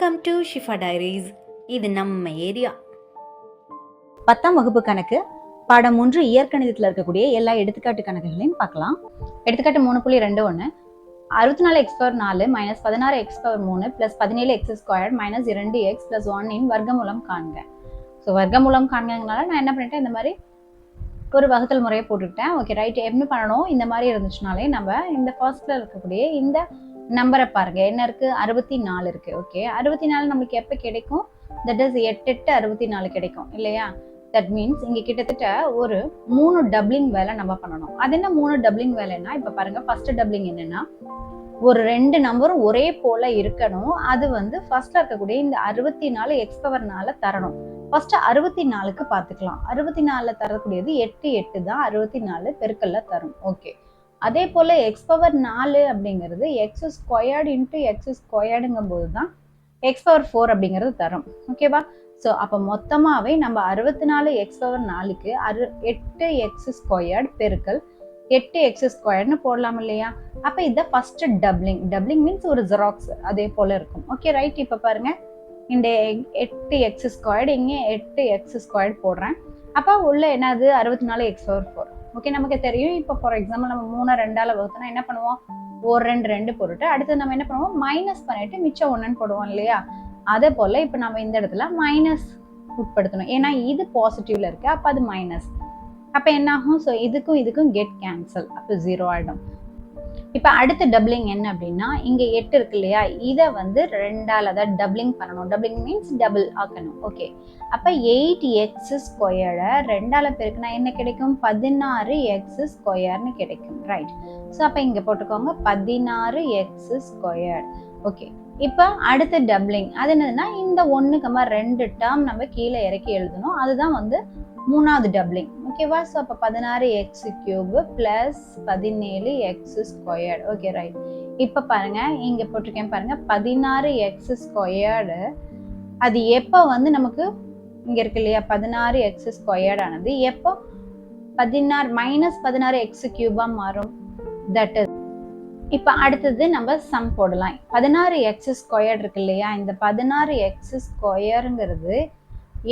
Welcome to Shifa diaries. இது நம்ம area. 10ஆம் வகுப்பு கணக்கு பாடம் 3 இயற்கணிதத்தில் இருக்கக்கூடிய எல்லா எடுத்துக்காட்டு கணக்குகளையும் பார்க்கலாம். எடுத்துக்காட்டு 3.21 64x/4 - 16x/3 + 17x² - 2x + 1 இன் வர்க்கமூலம் காண்க. ஸோ வர்க்கமூலம் காண்கனால நான் என்ன பண்ணிட்டேன், இந்த மாதிரி ஒரு வகுத்தல் முறையை போட்டுக்கிட்டேன். Okay right. என்ன பண்ணணும், இந்த மாதிரி இருந்துச்சுனாலே நம்ம இந்த ஃபர்ஸ்ட்ல இருக்கக்கூடிய இந்த நம்பரை பாருங்க, என்ன இருக்கு, 64 இருக்கு. ஓகே, 64 நம்மளுக்கு எப்போ கிடைக்கும், தட் இஸ் 8 8 64 கிடைக்கும் இல்லையா? தட் மீன்ஸ் இங்க கிட்டத்தட்ட ஒரு 3 டபுளிங் வேலை நம்ம பண்ணணும். அது என்ன 3 டபுளிங் வேலைன்னா, இப்ப பாருங்க, ஃபர்ஸ்ட் டபுளிங் என்னன்னா, ஒரு 2 நம்பரும் ஒரே போல இருக்கணும். அது ஃபர்ஸ்ட்ல இருக்கக்கூடிய இந்த 64 x⁴ தரணும். ஃபர்ஸ்ட் 64க்கு பாத்துக்கலாம். 64 தரக்கூடியது 8 8 தான் 64 பெருக்கல்ல தரும். ஓகே, அதே போல x⁴ அப்படிங்கிறது x² × x² போது தான் x⁴ அப்படிங்கிறது தரும். ஓகேவா? ஸோ அப்போ மொத்தமாகவே நம்ம 64 x⁴ 8x² பெருக்கல் 8x² போடலாம் இல்லையா? அப்போ இதை ஃபர்ஸ்ட் டபுளிங். டபுளிங் மீன்ஸ் ஒரு ஜெராக்ஸ் அதே போல இருக்கும். Okay right. இப்போ பாருங்க, இந்த 8x², இங்கே 8x² போடுறேன். அப்போ உள்ள என்னது, 64 x⁴. ஓகே, நமக்கு தெரியும். இப்போ ஃபார் எக்ஸாம்பிள் நம்ம 3 2ஆல் வகுத்தோம்னா என்ன பண்ணுவோம், ஒரு 2 போட்டுட்டு அடுத்து நம்ம என்ன பண்ணுவோம், மைனஸ் பண்ணிட்டு மிச்சம் 1 போடுவோம் இல்லையா? அதே போல இப்போ நம்ம இந்த இடத்துல மைனஸ் உட்படுத்தணும். ஏன்னா இது பாசிட்டிவ்ல இருக்கு, அப்போ அது மைனஸ். அப்போ என்ன ஆகும், ஸோ இதுக்கும் கெட் கேன்சல், அப்போ 0 ஆகிடும். இப்போ அடுத்த டபுளிங் என்ன அப்படின்னா, இங்க 8 இருக்கு இல்லையா, இதை 2ஆல் அதாவது டபுளிங் பண்ணணும். டபுளிங் மீன்ஸ் டபுள் ஆக்கணும். ஓகே, அப்ப 8x² 2ஆல் பெருக்குனா என்ன கிடைக்கும், 16x² கிடைக்கும். ரைட். ஸோ அப்ப இங்க போட்டுக்கோங்க 16x². ஓகே, இப்போ அடுத்த டபுளிங் அது என்னதுன்னா, இந்த 1,2 டேர்ம் நம்ம கீழே இறக்கி எழுதணும். அதுதான் 3ஆவது டபுளிங். ஓகேவா? ஸோ அப்போ 16x³ + 17x². Okay right. இப்போ பாருங்க, இங்க போட்டிருக்கேன் பாருங்க, 16x² அது எப்போ நமக்கு இங்க இருக்கு இல்லையா, 16x² ஆனது எப்போ -16x³ மாறும். தட் இஸ் இப்போ அடுத்தது நம்ம சம் போடலாம். 16x² இருக்கு இல்லையா, இந்த 16x²ங்கிறது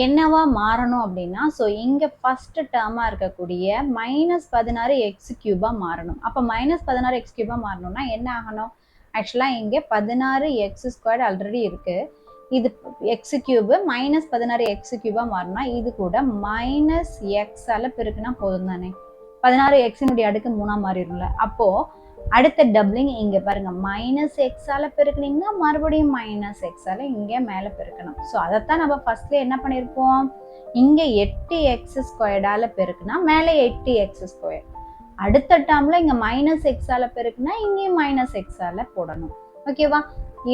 என்னவா மாறணும் அப்படின்னா, ஸோ இங்க ஃபர்ஸ்ட் டேர்மா இருக்கக்கூடிய -16x³ மாறணும். அப்போ -16x³ மாறணும்னா என்ன ஆகணும், ஆக்சுவலா இங்க 16x² ஆல்ரெடி இருக்கு, இது x³ -16x³ மாறினா இது கூட -x பெருக்குனா போதும் தானே. 16x அடுக்கு 3 மாறிடும்ல. அப்போ அடுத்த டபுளிங் இங்க பாருங்க, -x பெருக்குனீங்கன்னா மறுபடியும் -x இங்க மேல பெருக்கணும். ஸோ அதைத்தான் நம்ம ஃபர்ஸ்ட்ல என்ன பண்ணிருப்போம், இங்க 8x² பெருக்குனா மேல 8x². அடுத்த டேர்ம்ல இங்க -x பெருக்குனா இங்கேயும் -x போடணும். ஓகேவா?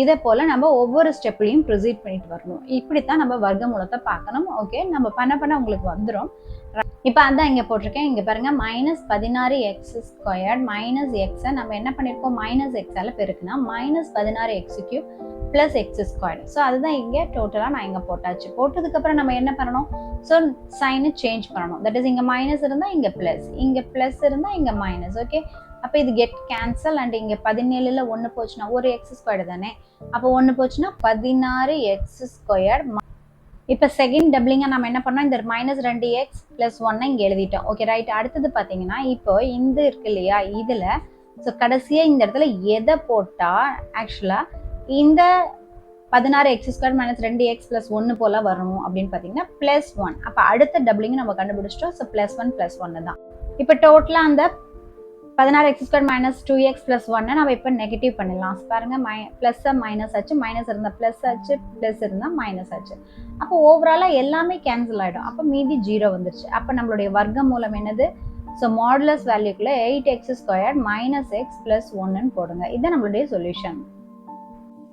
இதே போல நம்ம ஒவ்வொரு ஸ்டெப்லையும் ப்ரொசீட் பண்ணிட்டு வரணும். இப்படித்தான் நம்ம வர்க்கமூலத்தை பார்க்கணும். ஓகே, நம்ம பண்ண உங்களுக்கு வந்துடும். இப்போ அதான் இங்க போட்டிருக்கேன். இங்க பாருங்க, -16x² - x நம்ம என்ன பண்ணிருக்கோம், -x பெருக்குனா -16x³ + x². ஸோ அதுதான் இங்க டோட்டலா நான் இங்க போட்டாச்சு. போட்டதுக்கு அப்புறம் நம்ம என்ன பண்ணணும், ஸோ சைனை சேஞ்ச் பண்ணணும். தட் இஸ் இங்க மைனஸ் இருந்தா இங்க பிளஸ், இங்க பிளஸ் இருந்தா இங்க மைனஸ். ஓகே, அப்போ இது கெட் கேன்சல். அண்ட் இங்க 17ல 1 போச்சுன்னா ஒரு x² தானே, அப்போ 1 போச்சுன்னா 16x². இப்போ செகண்ட் டபுளிங்கா நம்ம என்ன பண்ணோம், இந்த -2x + 1 இங்க எழுதிட்டோம். Okay right. அடுத்தது பாத்தீங்கன்னா, இப்போ இந்த இருக்கு இல்லையா, இதுல ஸோ கடைசியா இந்த இடத்துல எதை போட்டா ஆக்சுவலா இந்த 16x² - 2x + 1 போல வரணும் அப்படின்னு பாத்தீங்கன்னா +1. அப்ப அடுத்த டபுளிங் நம்ம கண்டுபிடிச்சிட்டோம். ஸோ +1 + 1 தான். இப்போ டோட்டலா அந்த 16x² - 2x + 1 நம்ம இப்போ நெகட்டிவ் பண்ணிடலாம். பாருங்க, பிளஸ் மைனஸ் ஆச்சு, மைனஸ் இருந்தா பிளஸ் ஆச்சு, பிளஸ் இருந்தா மைனஸ் ஆச்சு. அப்போ ஓவராலா எல்லாமே கேன்சல் ஆயிடும். அப்போ மீதி 0 வந்துருச்சு. அப்போ நம்மளுடைய வர்க்க மூலம் என்னது, ஸோ மாடுலஸ் வேல்யூக்குள்ள 8x² - x + 1 போடுங்க. இதுதான் நம்மளுடைய சொல்யூஷன்.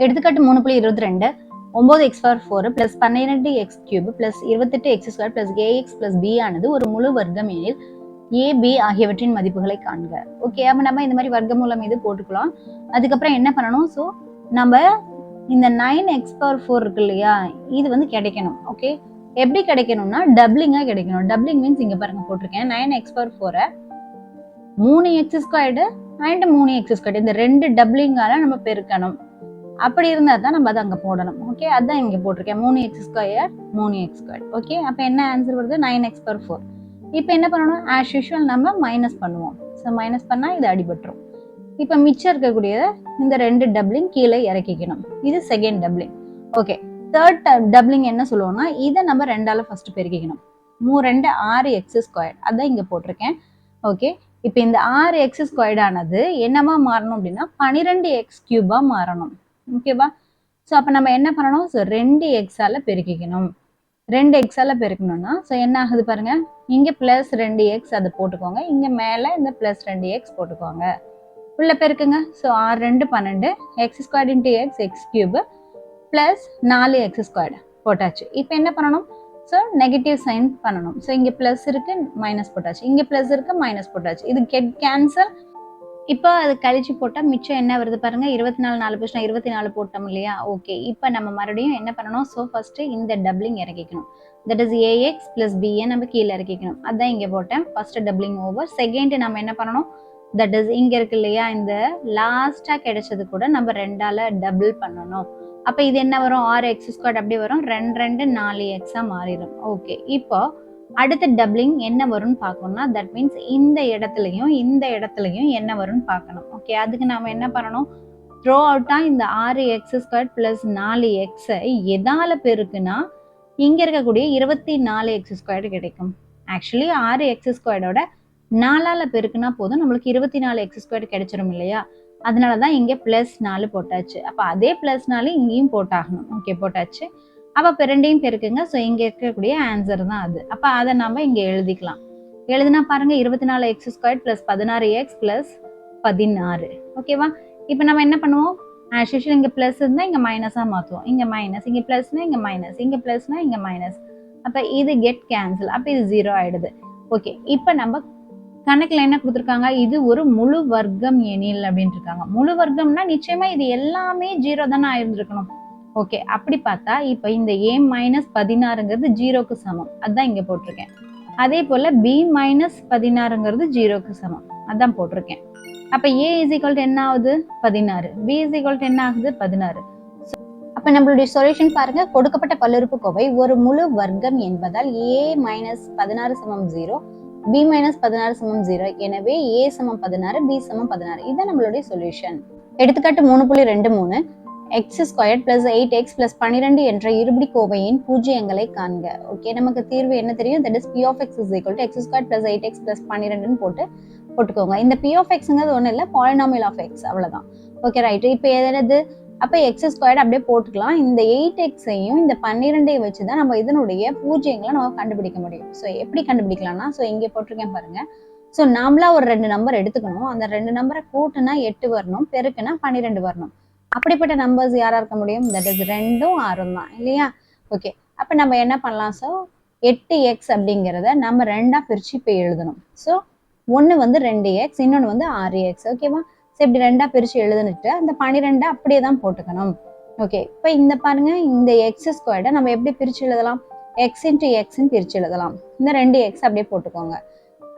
எடுத்துக்காட்டு 3.22 9x⁴ + 12x³ + 28x² + ax + b ஆனது ஒரு முழு வர்க்கம் எனில் a, b ஆகியவற்றின் மதிப்புகளை காண்க. ஓகே, அப்ப நம்ம இந்த மாதிரி வர்க்கமூலம் இது போட்டுக்கலாம். அதுக்கப்புறம் என்ன பண்ணணும், ஸோ நம்ம இந்த 9x⁴ இருக்கு இல்லையா, இது கிடைக்கணும். ஓகே, எப்படி கிடைக்கணும்னா டபுளிங்கா கிடைக்கணும். டபுளிங் மீன்ஸ் இங்க பாருங்க போட்டிருக்கேன், 9x⁴ 3x² and 3x², இந்த 2 டபுளிங்கால நம்ம பெருக்கணும். அப்படி இருந்தால் தான் நம்ம அதை அங்கே போடணும். ஓகே, அதான் இங்கே போட்டிருக்கேன் 3x², 3x². ஓகே, அப்போ என்ன ஆன்சர் வருது 9x/4. இப்போ என்ன பண்ணணும், ஆஸ் யூஷுவல் நம்ம மைனஸ் பண்ணுவோம். ஸோ மைனஸ் பண்ணால் இது அடிபட்டுரும். இப்போ மிச்சம் இருக்கக்கூடிய இந்த 2 டபுளிங் கீழே இறக்கிக்கணும். இது second doubling. Okay, third doubling என்ன சொல்லுவோம்னா இதை நம்ம 2ஆல ஃபர்ஸ்ட் பெருக்கிக்கணும். 3×2 6x². அதான் இங்கே போட்டிருக்கேன். ஓகே, இப்போ இந்த 6x² ஆனது என்னவா மாறணும் அப்படின்னா 12x³ மாறணும். ஓகேவா? ஸோ அப்போ நம்ம என்ன பண்ணணும், ஸோ 2x பெருக்கிக்கணும். 2x பெருக்கணும்னா ஸோ என்ன ஆகுது பாருங்க, இங்கே +2x அதை போட்டுக்கோங்க, இங்கே மேலே இந்த +2x போட்டுக்கோங்க, உள்ள பெருக்குங்க. So 6×2 12, x² × x x³ +4x² போட்டாச்சு. இப்போ என்ன பண்ணணும், ஸோ நெகட்டிவ் சைன் பண்ணணும். ஸோ இங்கே ப்ளஸ் இருக்கு மைனஸ் போட்டாச்சு, இங்கே ப்ளஸ் இருக்கு மைனஸ் போட்டாச்சு, இது கெட் கேன்சல். இப்போ அது கழிச்சு போட்டால் மிச்சம் என்ன வருது பாருங்க, 24 4 போச்சுன்னா 24 போட்டோம் இல்லையா? ஓகே, இப்போ நம்ம மறுபடியும் என்ன பண்ணணும், ஸோ ஃபர்ஸ்ட் இந்த டபுளிங் இறக்கிக்கணும். தட் இஸ் ax + bயை நம்ம கீழே இறக்கிக்கணும். அதான் இங்கே போட்டேன். First doubling over. செகண்ட் நம்ம என்ன பண்ணணும், தட் இஸ் இங்கே இருக்கு இல்லையா, இந்த லாஸ்ட்டாக கிடைச்சது கூட நம்ம 2ஆல டபுள் பண்ணணும். அப்போ இது என்ன வரும், 6x² அப்படியே வரும், 2×2 4x மாறிடும். ஓகே, இப்போ அடுத்த டபுளிங் என்ன வரும்னு பார்க்கணும்னா தட் மீன்ஸ் இந்த இடத்துலையும் என்ன வரும்னு பார்க்கணும். ஓகே, அதுக்கு நாம என்ன பண்ணணும், த்ரோ அவுட்டா இந்த 6x² + 4x எதால பெருக்குனா இங்க இருக்கக்கூடிய 24x² கிடைக்கும். ஆக்சுவலி 6x² 4ஆல பெருக்குனா போதும், நம்மளுக்கு 24x² கிடைச்சிரும் இல்லையா? அதனாலதான் இங்க +4 போட்டாச்சு. அப்ப அதே +4 இங்கேயும் போட்டாகணும். ஓகே, போட்டாச்சு. அப்போ இப்போ 2ஐயும் பெருக்குங்க. ஸோ இங்கே இருக்கக்கூடிய ஆன்சர் தான் அது. அப்போ அதை நம்ம இங்கே எழுதிக்கலாம். எழுதுனா பாருங்க 24x² + 16x + 16. ஓகேவா? இப்போ நம்ம என்ன பண்ணுவோம், ஆஸ் யூஷுவல் இங்கே ப்ளஸ் இருந்தால் இங்கே மைனஸாக மாற்றுவோம். இங்கே மைனஸ், இங்கே ப்ளஸ்னா இங்கே மைனஸ், இங்கே ப்ளஸ்னா இங்கே மைனஸ். அப்போ இது கெட் கேன்சல். அப்போ இது 0 ஆயிடுது. ஓகே, இப்போ நம்ம கணக்கில் என்ன கொடுத்துருக்காங்க, இது ஒரு முழு வர்க்கம் எண்ணில் அப்படின்ட்டு இருக்காங்க. முழு வர்க்கம்னா நிச்சயமா இது எல்லாமே 0 தானே ஆயிருந்திருக்கணும். ஓகே, அப்படி பார்த்தா இப்போ இந்த a - 16ங்கிறது 0க்கு சமம். அதான் இங்கே போட்டிருக்கேன். அதே போல் b - 16ங்கிறது 0க்கு சமம். அதான் போட்டிருக்கேன். அப்போ a = என்ன ஆகுது 16, b = என்ன ஆகுது 16. அப்போ நம்மளுடைய சொல்யூஷன் பாருங்க, கொடுக்கப்பட்ட பல்லுறுப்புக்கோவை ஒரு முழு வர்க்கம் என்பதால் a - 16 = 0, b - 16 = 0. எனவே a = 16, b = 16. இதுதான் நம்மளுடைய சொல்யூஷன். எடுத்துக்காட்டு 3.23, x² + 8x + 12 என்ற இருபடிக்கோவையின் பூஜ்ஜியங்களை காண்க. ஓகே, நமக்கு தீர்வு என்ன தெரியும், that is p of x = x² + 8x + 12ன்னு போட்டுக்கோங்க. இந்த p of xங்கிறது ஒன்றும் இல்லை, பாலினாமியல் ஆஃப் x, அவ்வளோதான். Okay, right. இப்போ எது, அப்போ x² அப்படியே போட்டுக்கலாம். இந்த 8xையும் இந்த 12ஐயும் வச்சு தான் நம்ம இதனுடைய பூஜ்ஜியங்களை நம்ம கண்டுபிடிக்க முடியும். ஸோ எப்படி கண்டுபிடிக்கலாம்னா, ஸோ இங்கே போட்டிருக்கேன் பாருங்க. ஸோ நாமளா ஒரு 2 நம்பர் எடுத்துக்கணும். அந்த 2 நம்பரை கூட்டுனா 8 வரணும், பெருக்குனா 12 வரணும். அப்படிப்பட்ட நம்பர்ஸ் யாரா இருக்க முடியும், தட் இஸ் 2ம் 6ம் தான் இல்லையா? ஓகே, அப்போ நம்ம என்ன பண்ணலாம், ஸோ 8x அப்படிங்கிறத நம்ம 2ஆ பிரித்து இப்போ எழுதணும். ஸோ ஒன்று வந்து 2x, இன்னொன்று வந்து 6x. ஓகேவா? ஸோ இப்படி 2ஆ பிரித்து எழுதுனுட்டு அந்த 12 அப்படியே தான் போட்டுக்கணும். ஓகே, இப்போ இந்த பாருங்க, இந்த x² நம்ம எப்படி பிரித்து எழுதலாம், x × xன்னு பிரித்து எழுதலாம். இந்த 2x அப்படியே போட்டுக்கோங்க.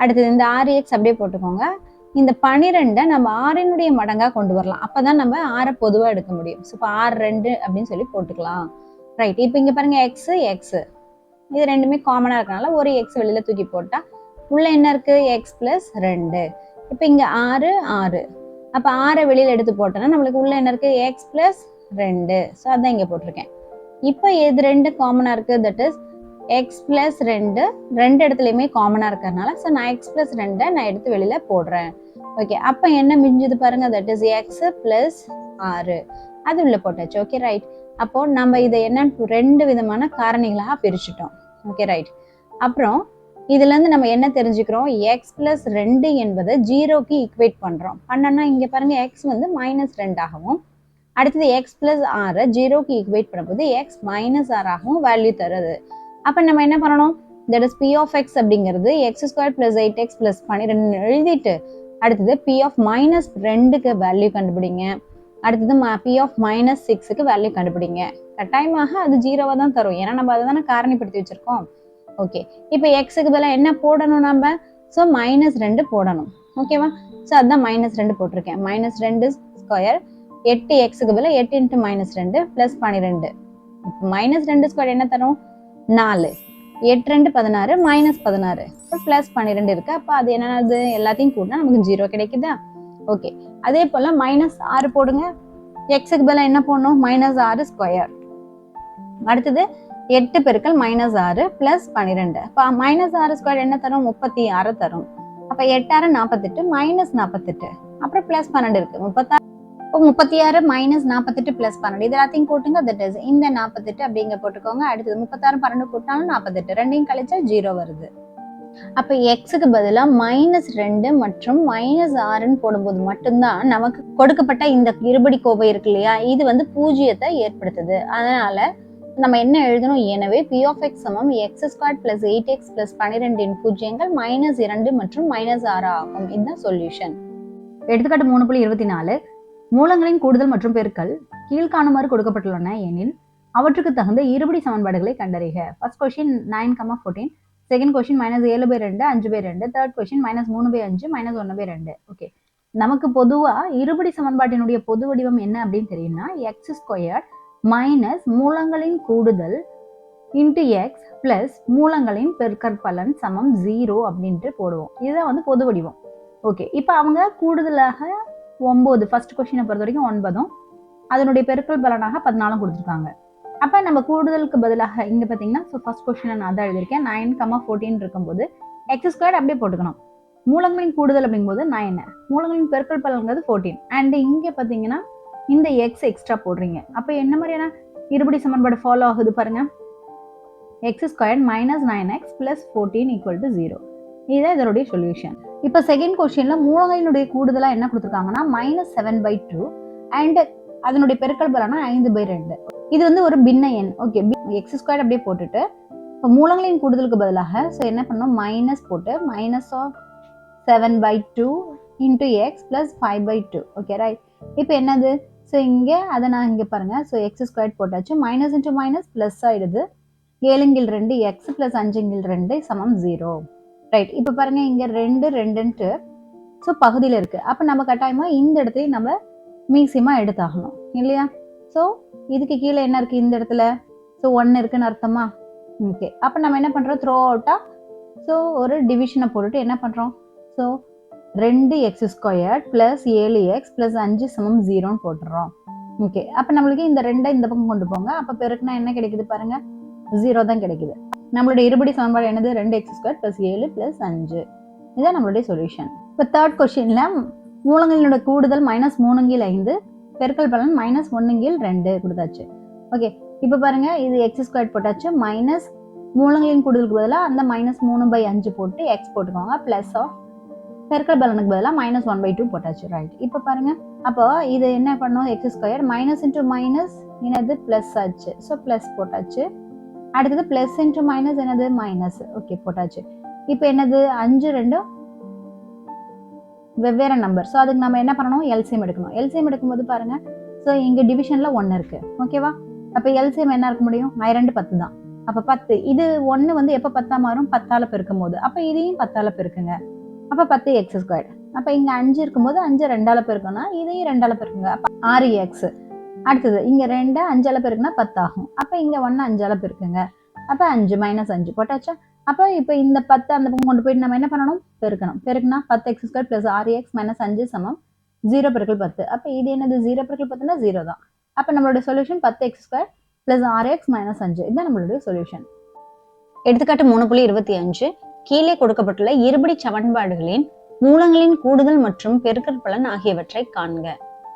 அடுத்தது இந்த 6x அப்படியே போட்டுக்கோங்க. இந்த 12 நம்ம 6னுடைய மடங்கா கொண்டு வரலாம். அப்பதான் நம்ம 6 பொதுவா எடுக்க முடியும். ஸோ இப்போ 6 2 அப்படின்னு சொல்லி போட்டுக்கலாம். ரைட். இப்போ இங்க பாருங்க x இது ரெண்டுமே காமனா இருக்கனால ஒரு x வெளியில தூக்கி போட்டா உள்ள என்ன இருக்கு, x + 2. இப்போ இங்க 6 6. அப்ப 6 வெளியில எடுத்து போட்டோம்னா நம்மளுக்கு உள்ள என்ன இருக்கு, x + 2. ஸோ அதான் இங்க போட்டிருக்கேன். இப்போ இது 2 காமனா இருக்கு, தட் இஸ் x + 2 ரெண்டு இடத்துலையுமே காமனா இருக்கிறதுனால ஸோ நான் x + 2 நான் எடுத்து வெளியில போடுறேன். ஓகே, அப்போ என்ன மிஞ்சுது பாருங்க, தட் இஸ் x + 6. அது உள்ள போட்டாச்சு. Okay, right. அப்போ நம்ம இதை என்ன 2 விதமான காரணிகளாக பிரிச்சுட்டோம். Okay, right. அப்புறம் இதுல இருந்து நம்ம என்ன தெரிஞ்சுக்கிறோம், x + 2 என்பதை 0க்கு ஈக்குவேட் பண்றோம். பண்ணோம்னா இங்க பாருங்க x வந்து -2 ஆகவும், அடுத்தது x + 6 0க்கு ஈக்குவேட் பண்ணும்போது x - 6 ஆகவும் வேல்யூ தருது. அப்ப நம்ம என்ன பண்ணணும், that is p of x அப்படிங்கிறது x² + 8x + 12 எழுதிட்டு அடுத்தது p of -2க்கு வேல்யூ கண்டுபிடிங்க. அடுத்தது p of -6க்கு வேல்யூ கண்டுபிடிங்க. கட்டாயமாக அது 0வா தான் தரும், ஏன்னா நம்ம அதை தானே காரணிப்படுத்தி வச்சிருக்கோம். ஓகே, இப்போ எக்ஸுக்கு பதிலாக என்ன போடணும் நம்ம, ஸோ -2 போடணும். ஓகேவா? ஸோ அதுதான் -2 போட்டிருக்கேன். -2² 8xக்கு பதிலா 8 × -2 + 12. -2 ஸ்கொயர் என்ன தரும் 4. 8 2 16 -16 + 12 இருக்கு. அப்ப அது என்னது எல்லாத்தையும் கூட்டினா நமக்கு 0 கிடைக்குதா? ஓகே. அதே போல -6 போடுங்க. xக்கு பதிலா என்ன போடணும் -6 ஸ்கொயர். அடுத்தது 8 × -6 + 12. அப்ப -6 ஸ்கொயர் என்ன தரும் 36 தரும். அப்ப 8 6 48 -48 அப்புறம் +12 இருக்கு 36. 36 -48 + 12 இது எல்லாத்தையும் கூட்டுங்க. தட் இஸ் இந்த 48 அப்படிங்க போட்டுக்கோங்க. அடுத்தது 36 12 கூட்டினாலும் 48 ரெண்டையும் கழிச்சா 0 வருது. அப்ப xக்கு பதிலா -2 மற்றும் -6 போடும்போது மட்டும்தான் நமக்கு கொடுக்கப்பட்ட இந்த இருபடி கோவை இருக்கு இல்லையா, இது வந்து பூஜ்ஜியத்தை ஏற்படுத்துது. அதனால நம்ம என்ன எழுதணும், எனவே p of x சமம் x² + 8x + 12 இன் பூஜ்ஜியங்கள் -2 மற்றும் -6 ஆகும். இதுதான் சொல்யூஷன். எடுத்துக்காட்டு 3.24 மூலங்களின் கூடுதல் மற்றும் பெருக்கல் கீழ்காணுமாறு கொடுக்கப்பட்டுள்ளன எனில் அவற்றுக்கு தகுந்த இருபடி சமன்பாடுகளை கண்டறிக. First question 9,14, second question -7/2 5/2, third question -3/5 -1/2. Okay, நமக்கு பொதுவா இருபடி சமன்பாட்டினுடைய பொது வடிவம் என்ன அப்படின்னு தெரியும்னா x² மைனஸ் மூலங்களின் கூடுதல் இன்டு எக்ஸ் பிளஸ் மூலங்களின் பெருக்கற்பலன் சமம் 0 அப்படின்ட்டு போடுவோம். இதுதான் வந்து பொது வடிவம். ஓகே, இப்போ அவங்க கூடுதலாக 9 ஃபர்ஸ்ட் கொஸ்டினை பொறுத்த வரைக்கும் 9 அதனுடைய பெருக்கல் பலனாக 14 கொடுத்துருக்காங்க. அப்போ நம்ம கூடுதலுக்கு பதிலாக இங்கே பார்த்தீங்கன்னா ஃபர்ஸ்ட் கொஸ்டினை நான் தான் எழுதியிருக்கேன் 9,14 இருக்கும்போது x² அப்படியே போட்டுக்கணும். மூலங்களின் கூடுதல் அப்படிங்கும்போது 9, மூலங்களின் பெருக்கல் பலன்கிறது 14 அண்ட் இங்கே பார்த்தீங்கன்னா இந்த x எக்ஸ்ட்ரா போடுறீங்க. அப்போ என்ன மாதிரியான இருபடி சமன்பாடு ஃபாலோ ஆகுது பாருங்க, x² -9x + 14 = 0. இதுதான் இதனுடைய சொல்யூஷன். இப்போ செகண்ட் கொஸ்டின்ல மூலங்களினுடைய கூடுதலா என்ன கொடுத்துருக்காங்கன்னா -7/2 அண்ட் அதனுடைய பெருக்கல் பலனா 5/2. இது வந்து ஒரு பின்ன எண். ஓகே, x² அப்படியே போட்டுட்டு இப்போ மூலங்களின் கூடுதலுக்கு பதிலாக ஸோ என்ன பண்ணோம் மைனஸ் போட்டு -7/2 × x + 5/2. Okay right. இப்போ என்னது ஸோ இங்கே அதை நான் இங்கே பாருங்க ஸோ x² போட்டாச்சு, மைனஸ் இன்ட்டு மைனஸ் ப்ளஸ் ஆயிடுது. 7/2 x + 5/2 = 0. ரைட். இப்போ பாருங்க இங்க 2 2ன்ட்டு ஸோ பகுதியில் இருக்கு. அப்போ நம்ம கட்டாயமா இந்த இடத்தையும் நம்ம மீசியமா எடுத்தாகணும் இல்லையா? ஸோ இதுக்கு கீழே என்ன இருக்கு இந்த இடத்துல ஸோ 1 இருக்குன்னு அர்த்தமா? ஓகே, அப்போ நம்ம என்ன பண்றோம் த்ரோ அவுட்டா ஸோ ஒரு டிவிஷனை போட்டுட்டு என்ன பண்றோம் ஸோ 2x² + 7x + 5 = 0ன்னு போட்டுறோம். ஓகே, அப்போ நம்மளுக்கு இந்த 2 இந்த பக்கம் கொண்டு போங்க. அப்போ பெருக்குனா என்ன கிடைக்குது பாருங்க 0 தான் கிடைக்குது. நம்மளுடைய இருபடி சமன்பாடு என்னது 2x² + 7 + 5. இதுதான் நம்மளுடைய சொல்யூஷன். இப்போ தேர்ட் கொஸ்டின்ல மூலங்களினுடைய கூடுதல் -3/5 பெருக்கல் பலன் -1/2 கொடுத்தாச்சு. ஓகே, இப்போ பாருங்க இது x² போட்டாச்சு, மைனஸ் மூலங்களின் கூடுதலுக்கு பதிலாக அந்த -3/5 போட்டு x போட்டுக்கோங்க, பிளஸ் ஆஃப் பெருக்கல் பலனுக்கு பதிலாக -1/2 போட்டாச்சு. ரைட். இப்போ பாருங்க அப்போ இது என்ன பண்ணும் x² மைனஸ் இன்ட்டு மைனஸ் என்னது பிளஸ் ஆச்சு, ஸோ பிளஸ் போட்டாச்சு. அடுத்தது பிளஸ் இன்ட்டு மைனஸ் என்னது மைனஸ். ஓகே போட்டாச்சு. இப்போ என்னது 5 2 வெவ்வேறு நம்பர். ஸோ அதுக்கு நம்ம என்ன பண்ணணும் எல்சிஎம் எடுக்கணும். எல்சிஎம் எடுக்கும்போது பாருங்க ஸோ இங்கே டிவிஷனில் 1 இருக்கு. ஓகேவா? அப்போ எல்சிஎம் என்ன இருக்க முடியும் 2 10 தான். அப்போ 10 இது 1 வந்து எப்போ 10ஆ மாறும் 10ஆல் பெருக்கும் போது. அப்போ இதையும் 10ஆல் பெருக்குங்க. அப்போ 10x². அப்போ இங்கே 5 இருக்கும்போது 5 2ஆல் பெருக்கணும்னா இதையும் 2ஆல் பெருக்குங்க. அப்போ 6x. அடுத்தது இங்கே 2 5ஆல் பெருக்குனா 10 ஆகும். அப்போ இங்கே 1 5ஆல் பெருக்குங்க. அப்போ 5 -5 போட்டாச்சா? அப்போ இப்போ இந்த 10 அந்த பக்கம் கொண்டு போயிட்டு நம்ம என்ன பண்ணணும் பெருக்கணும். பெருக்குனா 10x² + 6x - 5 = 0 × 10. அப்போ இது என்னது 0 × 10னா 0 தான். அப்போ நம்மளுடைய சொல்யூஷன் 10x² + 6x - 5. இதுதான் நம்மளுடைய சொல்யூஷன். எடுத்துக்காட்டு 3.25 கீழே கொடுக்கப்பட்டுள்ள இருபடி சமன்பாடுகளின் மூலங்களின் கூடுதல் மற்றும் பெருக்கல் பலன் ஆகியவற்றை காண்க.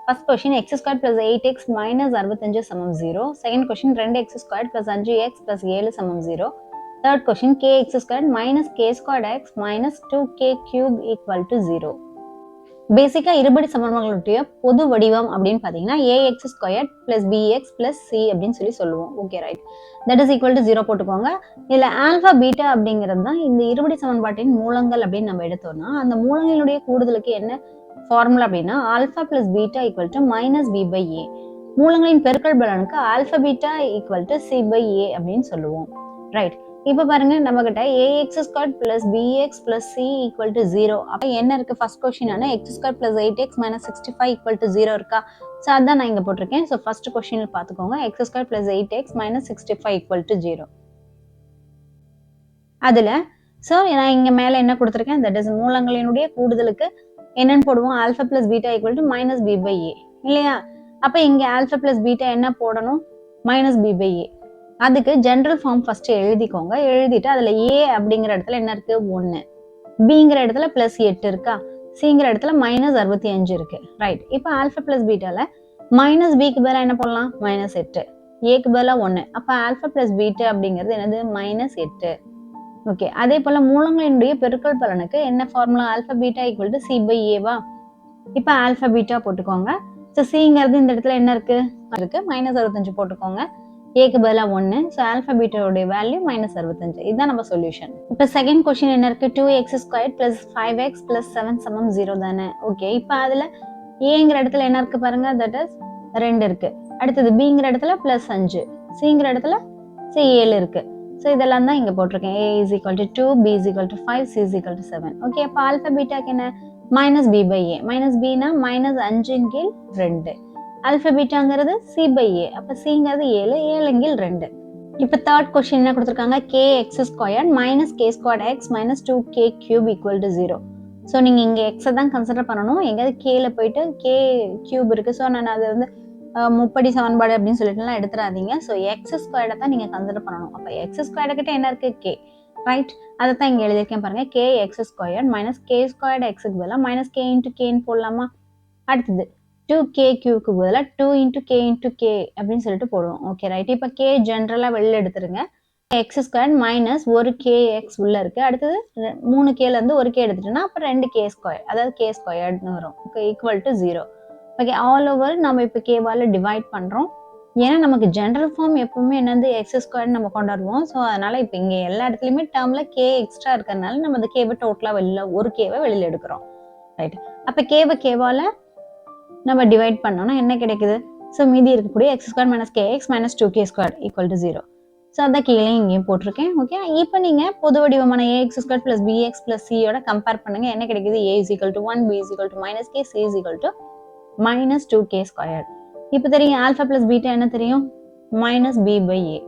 First question x² + 8x - 65 = 0. Second question 2x² + 5x + 7 = 0. Third question kx² - k²x - 2k³ = 0. பேசிக்கா இருபடி சமன்பாடுகளுடைய பொது வடிவம் அப்படின்னு பாத்தீங்கன்னா ax² + bx + c அப்படின்னு சொல்லுவோம். Okay right. That is equal to 0 போட்டுக்கோங்க. இதுல ஆல்பா பீட்டா அப்படிங்கிறது தான் இந்த இருபடி சமன்பாட்டின் மூலங்கள் அப்படின்னு நம்ம எடுத்தோம்னா அந்த மூலங்களுடைய கூடுதலுக்கு என்ன ஃபார்முலா அப்படின்னா ஆல்பா + பீட்டா = -b/a. மூலங்களின் பெருக்கல் பலனுக்கு ஆல்பா பீட்டா = c/a அப்படின்னு சொல்லுவோம். ரைட். இப்போ பாருங்க நம்ம கிட்ட ax square plus bx plus c equal to 0. அப்போ என்ன இருக்கு first question X square plus 8x minus 65 equal to 0 இருக்கா? ஸோ அதான் நான் இங்கே போட்டிருக்கேன். ஸோ ஃபர்ஸ்ட் கொஸ்டின் பார்த்துக்கோங்க, X square plus 8x minus 65 equal to 0. அதில் ஸோ நான் இங்கே மேலே என்ன கொடுத்துருக்கேன், தட் இஸ் மூலங்களினுடைய கூடுதலுக்கு என்னன்னு போடுவோம், alpha plus beta equal to minus b by a இல்லையா? அப்போ இங்கே ஆல்ஃபா பிளஸ் பீட்டா என்ன போடணும், மைனஸ் பி பை ஏ. அதுக்கு ஜென்ரல் ஃபார்ம் ஃபர்ஸ்ட் எழுதிக்கோங்க. எழுதிட்டு அதில் ஏ அப்படிங்கிற இடத்துல என்ன இருக்கு, 1, பிங்கிற இடத்துல பிளஸ் 8 இருக்கா, சிங்கிற இடத்துல மைனஸ் 65 இருக்கு. ரைட். இப்போ ஆல்ஃபா பிளஸ் பீட்டால மைனஸ் பிக்கு பதிலாக என்ன போடலாம், மைனஸ் 8, ஏக்கு பதிலாக 1. அப்போ ஆல்ஃபா பிளஸ் பீட்டா அப்படிங்கிறது என்னது, மைனஸ் 8. ஓகே. அதே போல மூலங்களினுடைய பெருக்கல் பலனுக்கு என்ன formula, alpha beta equal to c by ஏவா? இப்போ ஆல்ஃபா பீட்டா போட்டுக்கோங்க. ஸோ சிங்கிறது இந்த இடத்துல என்ன இருக்கு, மைனஸ் 65 போட்டுக்கோங்க. ஏக்கு பதிலாக 1. ஸோ ஆல்ஃபா பீட்டாவுடைய வேல்யூ மைனஸ் 65. இதுதான் நம்ம சொல்யூஷன். இப்போ செகண்ட் கொஸ்டின் என்ன இருக்கு, 2x square plus 5x plus 7 சமம் 0 தானே? ஓகே. இப்போ அதில் ஏங்கிற இடத்துல என்ன இருக்கு பாருங்க, தட் இஸ் 2 இருக்கு. அடுத்தது பிங்கிற இடத்துல பிளஸ் 5, சிங்கிற இடத்துல 7 இருக்கு. ஸோ இதெல்லாம் தான் இங்கே போட்டிருக்கேன். a is equal to 2, b is equal to 5, c is equal to 7. Okay. அப்போ ஆல்ஃபா பீட்டாக்கு என்ன, minus b by a. Minus பினா மைனஸ் 5/2. ஆல்ஃபா பீட்டாங்கிறது சி பை ஏ. அப்போ சிங்கிறது 7, 7/2. இப்போ தேர்ட் கொஸ்டின் என்ன கொடுத்துருக்காங்க, k x square minus k square x minus 2k cube equal to 0. So நீங்கள் இங்கே எக்ஸை தான் கன்சிடர் பண்ணணும். எங்கேயாவது கேல போயிட்டு கே கியூப் இருக்குது, ஸோ நான் அதை வந்து முப்படி சமன்பாடு அப்படின்னு சொல்லிட்டுலாம் எடுத்துடாதீங்க. ஸோ எக்ஸ் ஸ்கொயர்டை தான் நீங்கள் கன்சிடர் பண்ணணும். அப்போ எக்ஸ் ஸ்கொயர்டு கிட்ட என்ன இருக்குது, கே. ரைட். அதை தான் இங்கே எழுதியிருக்கேன் பாருங்க, K x square minus K squared எக்ஸுக்கு பதிலாக மைனஸ் கே இன்ட்டு கேன்னு போடலாமா? அடுத்தது 2k கியூக்கு பதிலாக 2 இன்ட்டு கே இன்ட்டு கே அப்படின்னு சொல்லிட்டு போடுவோம். ஓகே. ரைட். இப்போ கே ஜென்ரலாக வெளில எடுத்துருங்க. எக்ஸ் ஸ்கொயர் மைனஸ் ஒரு கே எக்ஸ் உள்ள இருக்கு. அடுத்தது 3 கேலேருந்து ஒரு கே எடுத்துட்டோம்னா அப்போ 2k ஸ்கொயர், அதாவது கே ஸ்கொயர்னு வரும். Okay. Equal to 0. Okay. All over நம்ம இப்போ கேவால் டிவைட் பண்ணுறோம். ஏன்னா நமக்கு ஜென்ரல் ஃபார்ம் எப்பவுமே என்னது, எக்ஸ் ஸ்கொயர் நம்ம கொண்டாடுவோம். ஸோ அதனால இப்போ இங்கே எல்லா இடத்துலையுமே டேர்மில் கே எக்ஸ்ட்ரா இருக்கிறதுனால நம்ம அந்த கேவை டோட்டலாக வெளியில் ஒரு கேவை வெளியில் எடுக்கிறோம். ரைட். அப்போ கேவால் நம்ம டிவைட் பண்ணோம்னா என்ன கிடைக்குது, ஸோ மீதி இருக்கக்கூடிய X square minus K X minus 2k square equal to 0. So அதான் கீழே இங்கேயும் போட்டிருக்கேன். ஓகே. இப்போ நீங்கள் பொது வடிவமான ax square plus bx plus சியோட கம்பேர் பண்ணுங்க. என்ன கிடைக்குது, a is equal to 1, b is equal to minus k, c is equal to minus 2k square. இப்போ தெரியும் ஆல்ஃபா பிளஸ் பீட்டா என்ன தெரியும், minus b by a.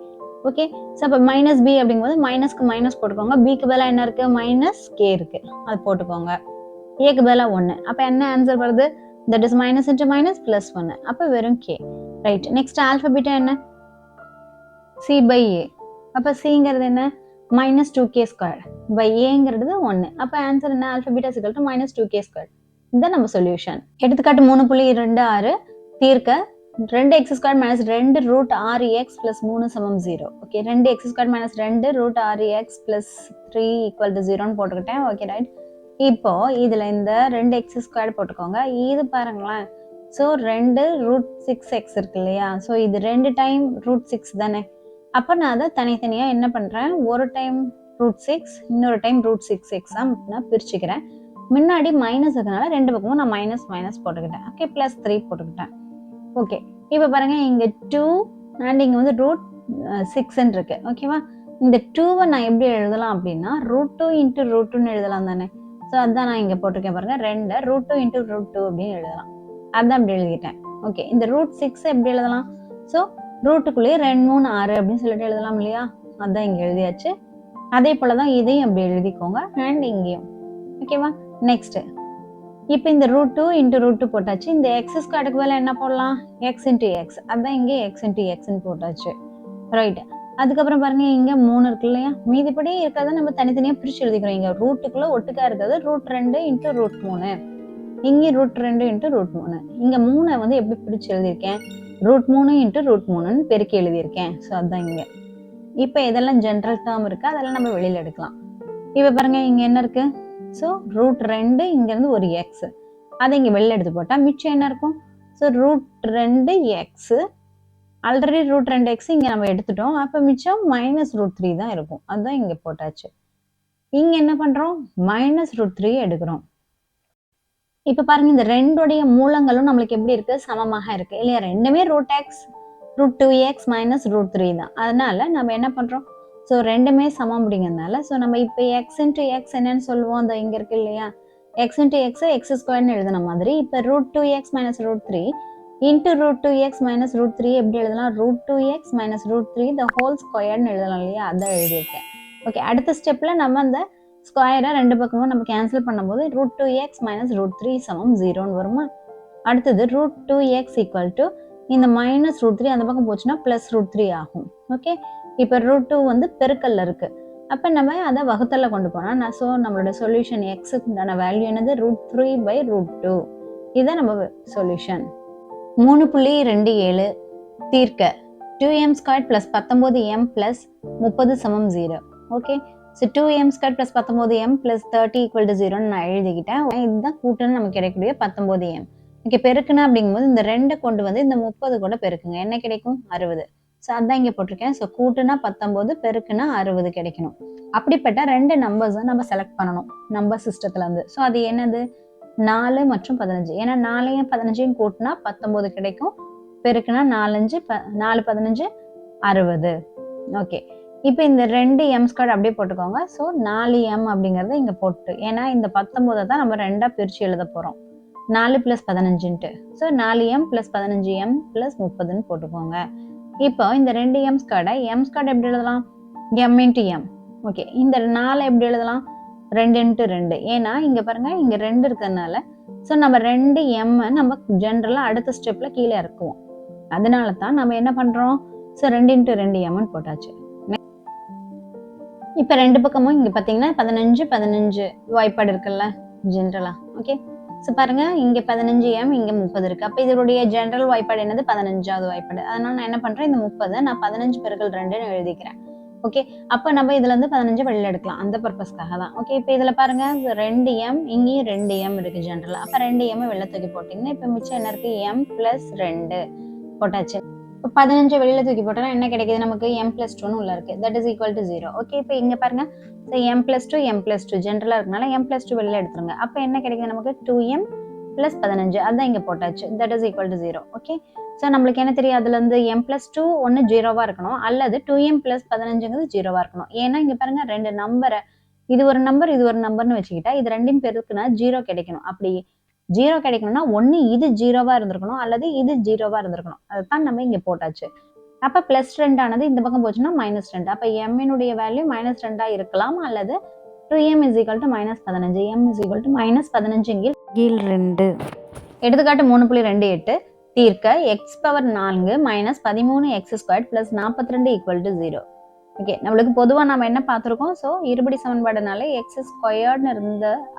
Okay. So அப்போ minus b அப்படிங்கும்போது மைனஸ்க்கு மைனஸ் போட்டுக்கோங்க. பிக்கு பதிலாக என்ன இருக்கு, மைனஸ் கே இருக்கு, அது போட்டுக்கோங்க. ஏக்கு பதிலாக 1. அப்போ என்ன ஆன்சர் வருது, that is minus into minus plus 1. அப்போ வெறும் k. Right. Next alpha beta என்ன, c by a. அப்போ cங்கிறது என்ன, minus 2k ஸ்கொயர் by aங்கிறது 1. அப்போ ஆன்சர் என்ன, alpha beta equal to minus 2k square. இதுதான் நம்ம சொல்யூஷன். எடுத்துக்காட்டு 3.26 தீர்க்க 2x square minus 2 root 6x plus 3 சமம் 0. Okay. 2x square minus 2 root 6x plus 3 equal to 0ன்னு போட்டுக்கிட்டேன். ஓகே. ரைட். இப்போ இதுல இந்த 2x ஸ்கொயர் போட்டுக்கோங்க. இது பாருங்களேன், ஸோ 2 ரூட் 6x இருக்கு இல்லையா, ஸோ இது 2 டைம் ரூட் 6 தானே. அப்போ நான் அதை தனித்தனியாக என்ன பண்ணுறேன், ஒரு டைம் ரூட் 6 இன்னொரு டைம் ரூட் 6x நான் பிரிச்சுக்கிறேன். முன்னாடி மைனஸ் இருக்கனால ரெண்டு பக்கமும் நான் மைனஸ் மைனஸ் போட்டுக்கிட்டேன். ஓகே. ப்ளஸ் 3 போட்டுக்கிட்டேன். ஓகே. இப்போ பாருங்க, இங்கே 2 அண்ட் இங்கே வந்து ரூட் 6 இருக்கு. ஓகேவா. இந்த 2வை நான் எப்படி எழுதலாம் அப்படின்னா ரூட் 2 இன்ட்டு ரூட் 2ன்னு எழுதலாம் தானே. ஸோ அதுதான் நான் இங்கே போட்டிருக்கேன் பாருங்க, 2 ரூட் 2 இன்ட்டு ரூட் 2 அப்படின்னு எழுதலாம். அதுதான் அப்படி எழுதிட்டேன். ஓகே. இந்த ரூட் 6 எப்படி எழுதலாம், ஸோ ரூட்டுக்குள்ளேயே 2 3 6 அப்படின்னு சொல்லிட்டு எழுதலாம் இல்லையா, அதுதான் இங்கே எழுதியாச்சு. அதே போல தான் இதையும் அப்படி எழுதிக்கோங்க, அண்ட் இங்கேயும். ஓகேவா. நெக்ஸ்ட் இப்போ இந்த ரூட் 2 இன்ட்டு ரூட் 2 போட்டாச்சு. இந்த எக்ஸ் ஸ்கொயருக்கு மேலே என்ன போடலாம், எக்ஸ் இன்ட்டு எக்ஸ், அதுதான் இங்கே எக்ஸ் இன்ட்டு எக்ஸ்ன்னு போட்டாச்சு. ரைட். அதுக்கப்புறம் பாருங்க, இங்கே 3 இருக்கு இல்லையா, மீதிப்படி இருக்கிறத நம்ம தனித்தனியாக பிரித்து எழுதிக்கிறோம். இங்கே ரூட்டுக்குள்ளே ஒட்டுக்கா இருக்கிறது ரூட் 2 இன்ட்டு ரூட் 3, இங்கே ரூட் 2 இன்ட்டு ரூட் 3. இங்கே 3 வந்து எப்படி பிரித்து எழுதியிருக்கேன், ரூட் 3 இன்ட்டு ரூட் 3ன்னு பெருக்கி எழுதியிருக்கேன். ஸோ அதுதான் இங்கே. இப்போ இதெல்லாம் ஜென்ரல் டேர்ம் இருக்குது, அதெல்லாம் நம்ம வெளியில் எடுக்கலாம். இப்போ பாருங்க, இங்கே என்ன இருக்குது, ஸோ ரூட் 2 இங்கேருந்து ஒரு எக்ஸ், அதை இங்கே வெளில எடுத்து போட்டால் மிச்சம் என்ன இருக்கும், so root 2 x, already root 2 x இங்கே நம்ம எடுத்துட்டோம். அப்போ மிச்சம் மைனஸ் ரூட் 3 தான் இருக்கும், அதுதான் இங்கே போட்டாச்சு. இங்கே என்ன பண்ணுறோம், மைனஸ் ரூட் 3 எடுக்கிறோம். இப்போ பாருங்க, இந்த ரெண்டுடைய மூலங்களும் நம்மளுக்கு எப்படி இருக்கு, சமமாக இருக்கு இல்லையா. ரெண்டுமே root x root 2x minus root 3 தான். அதனால நம்ம என்ன பண்றோம், ஸோ ரெண்டுமே சமம் அப்படிங்கிறதுனால ஸோ நம்ம இப்போ எக்ஸ் இன்ட்டு எக்ஸ் என்னன்னு சொல்லுவோம், அந்த இங்கே இருக்கு இல்லையா, எக்ஸ் இன்ட்டு எக்ஸ் எக்ஸ் ஸ்கொயர்னு எழுதின மாதிரி இப்போ √2x minus √3 into √2x minus √3 எப்படி எழுதலாம், √2x மைனஸ் √3 த ஹோல் ஸ்கொயர்னு எழுதலாம் இல்லையா, அதான் எழுதியிருக்கேன். ஓகே, அடுத்த ஸ்டெப்பில் நம்ம அந்த ஸ்கொயரை ரெண்டு பக்கமும் நம்ம கேன்சல் பண்ணும்போது √2x மைனஸ் √3 சமம் 0ன்னு வருமா. அடுத்தது √2x ஈக்குவல் டு இந்த மைனஸ் √3 அந்த பக்கம் போச்சுன்னா ப்ளஸ் √3 ஆகும். ஓகே, இப்போ √2 வந்து பெருக்கல்ல இருக்கு, அப்போ நம்ம அதை வகுத்தல்ல கொண்டு போனால் ஸோ நம்மளோட சொல்யூஷன் எக்ஸுக்குண்டான வேல்யூ என்னது, √3/√2. இதுதான் நம்ம சொல்யூஷன். 3.27 தீர்க்க 2m² + 19m + 30 சமம் 0. ஓகே, ஸோ 2m² + 19m + 30 = 0ன்னு நான் எழுதிக்கிட்டேன். இதுதான் கூட்டுன்னு நமக்கு கிடைக்கக்கூடிய 19m. ஓகே, பெருக்குனா அப்படிங்கும்போது இந்த 2 கொண்டு வந்து இந்த 30 கூட பெருக்குங்க, என்ன கிடைக்கும், 60. ஸோ அதான் இங்கே போட்டிருக்கேன். ஸோ கூட்டுனா 19, பெருக்குனா 60 கிடைக்கணும். அப்படிப்பட்ட 2 நம்பர்ஸை நம்ம செலக்ட் பண்ணணும் நம்பர் சிஸ்டத்துலேருந்து. ஸோ அது என்னது, 4 மற்றும் 15. ஏன்னா 4ஐயும் 15ஐயும் கூட்டினா 19 கிடைக்கும், பெருக்குனா 4 15 60. ஓகே, இப்போ இந்த 2m² அப்படியே போட்டுக்கோங்க. ஸோ 4m அப்படிங்கிறத இங்கே போட்டு, ஏன்னா இந்த 19 தான் நம்ம 2ஆக பிரித்து எழுத போகிறோம், 4 + 15ன்ட்டு. ஸோ 4m + 15m + 30ன்னு போட்டுக்கோங்க. இப்போ இந்த 2m² m² எப்படி எழுதலாம், m × m. ஓகே, இந்த 4 எப்படி எழுதலாம், 2 × 2. ஏன்னா இங்கே பாருங்க, இங்கே 2 இருக்கிறதுனால ஸோ நம்ம 2m நம்ம ஜென்ரலாக அடுத்த ஸ்டெப்பில் கீழே இறக்குவோம். அதனால தான் நம்ம என்ன பண்ணுறோம், ஸோ 2 × 2m போட்டாச்சு. இப்போ ரெண்டு பக்கமும் இங்கே பார்த்தீங்கன்னா 15 வாய்ப்பாடு இருக்குல்ல ஜென்ரலாக. ஓகே, ஸோ பாருங்க, இங்கே 15m இங்கே 30 இருக்கு. அப்போ இதனுடைய ஜென்ரல் வாய்ப்பாடு என்னது, 15வது வாய்ப்பாடு. அதனால நான் என்ன பண்ணுறேன், இந்த 30 நான் 15 × 2ன்னு எழுதிக்கிறேன். ஓகே, அப்போ நம்ம இதுல இருந்து 15 வெளியில் எடுக்கலாம், அந்த பர்பஸ்க்காக தான். ஓகே, இப்போ இதில் பாருங்க 2m இங்கேயும் 2m இருக்கு ஜென்ரலாக. அப்போ 2m வெளில தூக்கி போட்டிங்கன்னா இப்போ மிச்சம் என்ன இருக்கு, m + 2 போட்டாச்சு. இப்போ 15 வெளியில தூக்கி போட்டோம்னா என்ன கிடைக்குது நமக்கு, m + 2ன்னு உள்ள இருக்கு, that is equal to 0. Okay, இப்போ இங்கே பாருங்க, ஸோ m + 2 m + 2 ஜென்ரலாக இருக்கனால m + 2 வெளியில் எடுத்துருங்க. அப்போ என்ன கிடைக்குது நமக்கு, 2m + 15, அதான் இங்கே போட்டாச்சு, that is equal to 0. Okay, so நம்மளுக்கு என்ன தெரியும், அதுலேருந்து m + 2 ஒன்று 0வாக இருக்கணும், அல்லது 2m + 15ங்கிறது 0வாக இருக்கணும். ஏன்னா இங்கே பாருங்க, ரெண்டு நம்பரை, இது ஒரு நம்பர் இது ஒரு நம்பர்னு வச்சுக்கிட்டா இது ரெண்டையும் பெருக்குனா 0 கிடைக்கணும். அப்படி 0 கிடைக்கணும்னா ஒன்று இது 0வாக இருந்திருக்கணும், அல்லது இது 0வாக இருந்திருக்கணும். அதுதான் நம்ம இங்கே போட்டாச்சு. அப்போ +2 ஆனது இந்த பக்கம் போச்சுன்னா -2. அப்போ m-னுடைய வேல்யூ -2 இருக்கலாம், அல்லது 2m = -15, m = -15 கீழ் 2. எடுத்துக்காட்டு 3.28 தீர்க்க x⁴ - 13x² + 42 = 0. ஓகே, நம்மளுக்கு பொதுவாக நம்ம என்ன பார்த்துருக்கோம், ஸோ இருபடி சமன்பாடுனால x²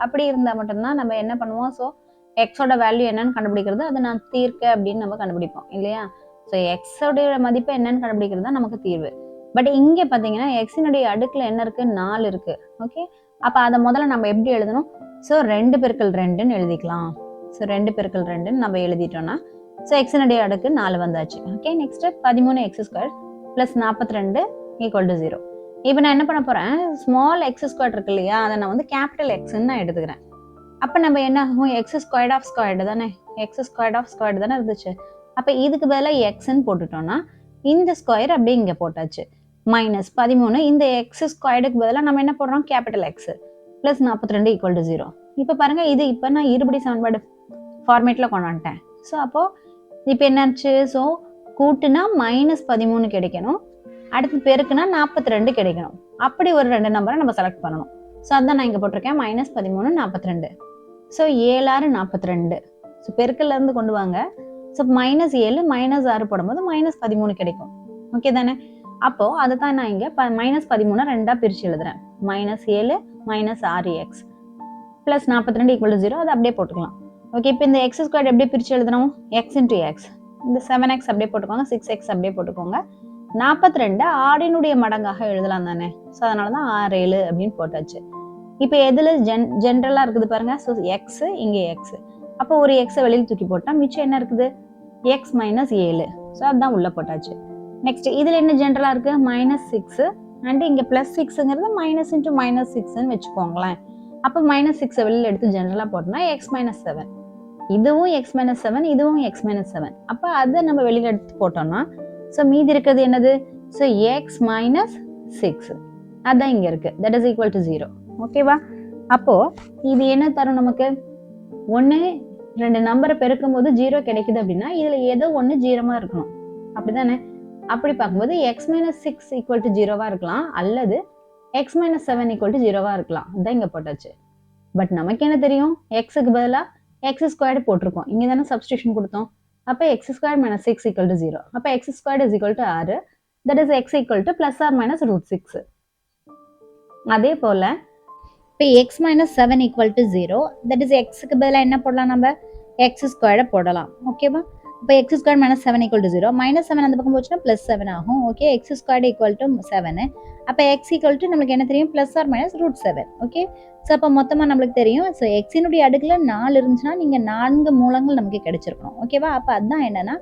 அப்படி இருந்தால் மட்டும்தான் நம்ம என்ன பண்ணுவோம், ஸோ எக்ஸோட வேல்யூ என்னன்னு கண்டுபிடிக்கிறது, அதை நான் தீர்க்க அப்படின்னு நம்ம கண்டுபிடிப்போம் இல்லையா. ஸோ எக்ஸோடைய மதிப்பு என்னன்னு கண்டுபிடிக்கிறது தான் நமக்கு தீர்வு. பட் இங்கே பார்த்தீங்கன்னா எக்ஸினுடைய அடுக்கில் என்ன இருக்கு, 4 இருக்கு. ஓகே, அப்போ அதை முதல்ல நம்ம எப்படி எழுதணும், ஸோ 2 × 2ன்னு எழுதிக்கலாம். ஸோ 2 × 2ன்னு நம்ம எழுதிட்டோம்னா ஸோ எக்ஸினுடைய அடுக்கு 4 வந்தாச்சு. Okay, next 13x² + 42 = 0. இப்போ நான் என்ன பண்ண போறேன், ஸ்மால் x² இருக்கு இல்லையா, அதை நான் வந்து கேபிட்டல் எக்ஸ்ன்னு நான் எடுத்துக்கிறேன். அப்போ நம்ம என்ன ஆகும், x² தானே, x² தானே இருந்துச்சு. அப்போ இதுக்கு பதிலாக எக்ஸ்ன்னு போட்டுட்டோம்னா இந்த ஸ்கொயர் அப்படியே இங்கே போட்டாச்சு. -13 இந்த x²க்கு பதிலாக நம்ம என்ன போடுறோம், கேபிட்டல் எக்ஸ் + 42 = 0. இப்போ பாருங்க, இது இப்போ நான் இருபடி சமன்பாடு ஃபார்மேட்டில் கொண்டாண்டேன். ஸோ அப்போது இப்போ என்னாச்சு, ஸோ கூட்டுனா -13 கிடைக்கணும், அடுத்து பெருக்குனா 42 கிடைக்கணும். அப்படி ஒரு 2 நம்பரை நம்ம செலக்ட் பண்ணணும். ஸோ அதான் நான் இங்கே போட்டிருக்கேன், -13 42. ஸோ 7 6 42. ஸோ பெருக்கல்லேருந்து கொண்டு வாங்க. ஸோ -7 -6 போடும்போது -13 கிடைக்கும். ஓகே தானே, அப்போது அதை தான் நான் இங்கே -13 2ஆக பிரித்து எழுதுறேன். -7 -6x + 42 = 0. அதை அப்படியே போட்டுக்கலாம். ஓகே, இப்போ இந்த x² எப்படி பிரித்து எழுதுறோம், x × x. இந்த 7x அப்படியே போட்டுக்கோங்க, 6x அப்படியே போட்டுக்கோங்க. 42 6னுடைய மடங்காக எழுதலாம் தானே, ஸோ அதனால தான் 6 7 அப்படின்னு போட்டாச்சு. இப்போ எதில் ஜென்ரலாக இருக்குது பாருங்க, ஸோ x இங்கே x. அப்போ ஒரு எக்ஸை வெளியில் தூக்கி போட்டால் மிச்சம் என்ன இருக்குது, x - 7. ஸோ அதுதான் உள்ளே போட்டாச்சு. நெக்ஸ்ட் இதில் என்ன ஜென்ரலாக இருக்குது, -6 அண்ட் இங்கே +6ங்கிறது -× -6ன்னு வச்சுக்கோங்களேன். அப்போ -6 வெளியில் எடுத்து ஜென்ரலாக போட்டோம்னா x - 7, இதுவும் x - 7, இதுவும் x - 7. அப்போ அதை நம்ம வெளியில் எடுத்து போட்டோம்னா ஸோ மீதி இருக்கிறது என்னது, ஸோ x - 6. அதான் இங்க இருக்கு. That is equal to 0. ஓகேவா? அப்போ இது என்ன தரும் நமக்கு? 1 2 நம்பரை பெருக்கும் போது 0 கிடைக்குது அப்படின்னா இதுல ஏதோ ஒன்று 0 இருக்கணும். அப்படிதானே? அப்படி பார்க்கும்போது x மைனஸ் 6 ஈக்குவல் டு 0 இருக்கலாம், அல்லது x மைனஸ் 7 ஈக்குவல் டு 0 இருக்கலாம். அதான் இங்க போட்டாச்சு. பட் நமக்கு என்ன தெரியும்? எக்ஸுக்கு பதிலாக எக்ஸ் ஸ்கொயர்டு போட்டிருக்கோம். இங்கே தானே சப்ஸ்டியூஷன் கொடுத்தோம். அப்போ x square minus 6 equal to 0. அப்போ x squared is equal to 6. That is x equal to plus or minus root 6. அதே போல் இப்போ x minus 7 equal to 0. That is எக்ஸுக்கு பதிலாக என்ன போடலாம்? நம்ம எக்ஸ் ஸ்கொயர்டை போடலாம். ஓகேவா? இப்போ x square minus 7 equal to 0. Minus 7 அந்த பக்கம் போச்சுன்னா ப்ளஸ் 7 ஆகும். Okay, x squared equal to 7. அப்போ எக்ஸ் ஈக்குவல் டு நம்மளுக்கு என்ன தெரியும்? Plus or minus root 7. Okay, so அப்போ மொத்தமாக நம்மளுக்கு தெரியும். ஸோ எக்ஸினுடைய அடுக்கில் 4 இருந்துச்சுன்னா நீங்கள் 4 மூலங்கள் நமக்கு கிடைச்சிருக்கணும். ஓகேவா? அப்போ அதுதான் என்னன்னா